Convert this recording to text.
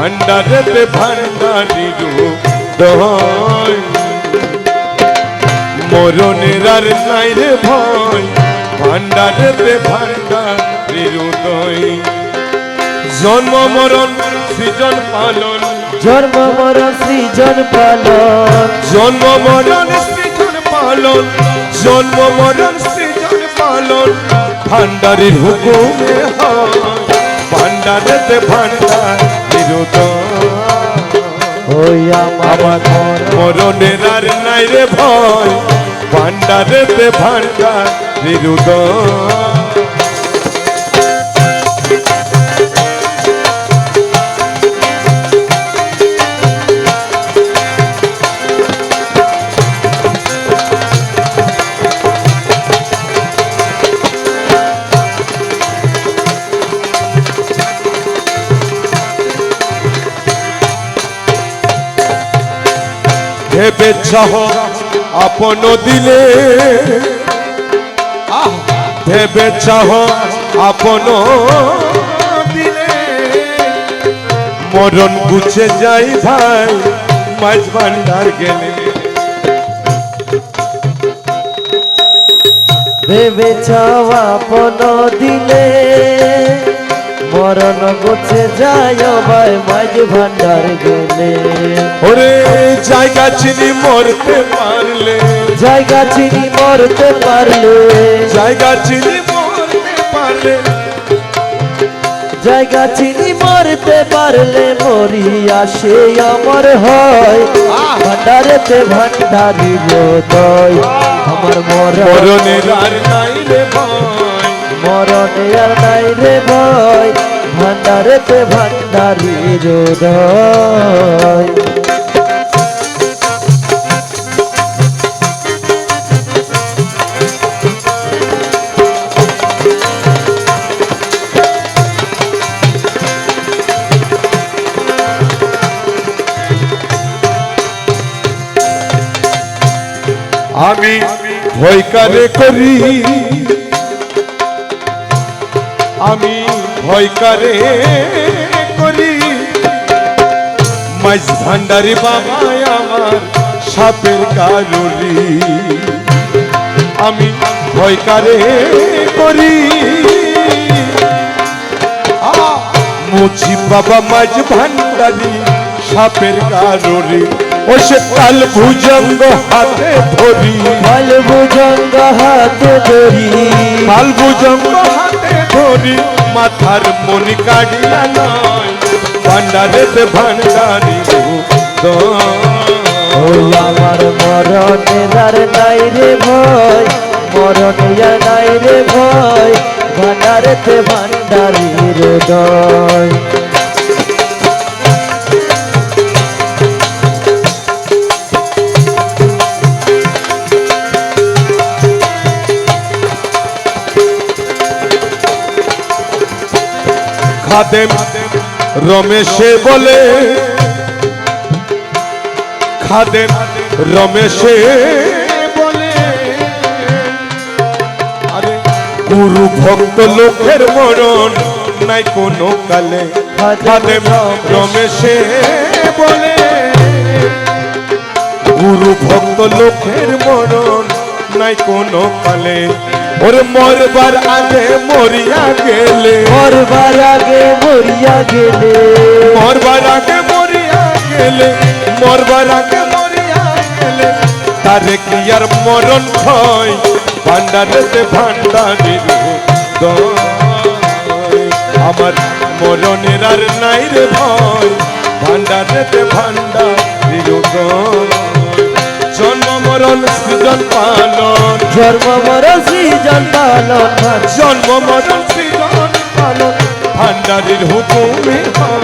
ভান্ডারেতে ভান্ডারির উদয় মরণের আর নাই রে ভয় ভান্ডারেতে ভান্ডারির উদয় জন্ম মরণ সৃজন পালন জন্ম মরণ সৃজন পালন জন্ম মরণ সৃজন পালন জন্ম মরণ সৃজন পালন ভান্ডারির হুকুমে হয় ভান্ডারেতে ভান্ডারির উদয় ওই আমার মরণের আর নাই রে ভয় ভান্ডারেতে ভান্ডারির উদয় ভেবে চাহ আপন দিলে ভেবে চাহ আপন দিলে মরণ বুঝে যাই ভাই মাঝ ভান্ডার গেলে ভেবে চাওয়া আপন দিলে মরণ গুছে যায় ভাই মাঝ ভান্ডার গেলে ওরে জায়গা চিনি মরতে পারলে জায়গা চিনি মরতে পারলে জায়গা চিনি মরতে পারলে জায়গা চিনি মরতে পারলে মরিয়া সে আমার হয় ভান্ডারেতে ভান্ডারি হৃদয় আমার মরণের আর নাই রে ভয় মরণে আর নাই রে ভয় ভান্ডারেতে ভান্ডারি হৃদয় আমি ভয় কারে করি আমি ভয় কারে করি মাঝ ভান্ডারি বাবা আমার সাপের কারুরি আমি ভয় কারে করি মুচি বাবা মাঝ ভান্ডারি সাপের কারুরি ও সে কাল ভুজঙ্গ হাতে ধরি কাল ভুজঙ্গ হাতে ধরি কাল ভুজঙ্গ হাতে ধরি মাথার মনি কাটিয়া নয় ভান্ডারেতে ভান্ডারি ওই আমার মরণের আর নাই রে ভয় মরণে নাই রে ভয় ভান্ডারেতে ভান্ডারি হৃদয় খাদেম রমেশে বলে খাদেম রমেশে বলে আরে গুরু ভক্ত লোকের মরণ নাই কোনো কালে খাদেম রমেশে বলে গুরু ভক্ত লোকের মরণ নাই কোনো কালে ওরে মরবার আগে মরিয়া গেলে মরবার আগে মরিয়া গেলে মরবার আগে মরিয়া গেলে মরবার আগে মরিয়া গেলে তারে কি আর মরণ হয় ভান্ডারেতে ভান্ডারির হৃদয় আমার মরণের আর নাই রে ভয় ভান্ডারেতে ভান্ডারির হৃদয় জন্ম মরণ সৃজন পালন জন্ম মরণ সৃজন পালন জন্ম মরণ সৃজন পালন ভান্ডারির হুকুমে হয়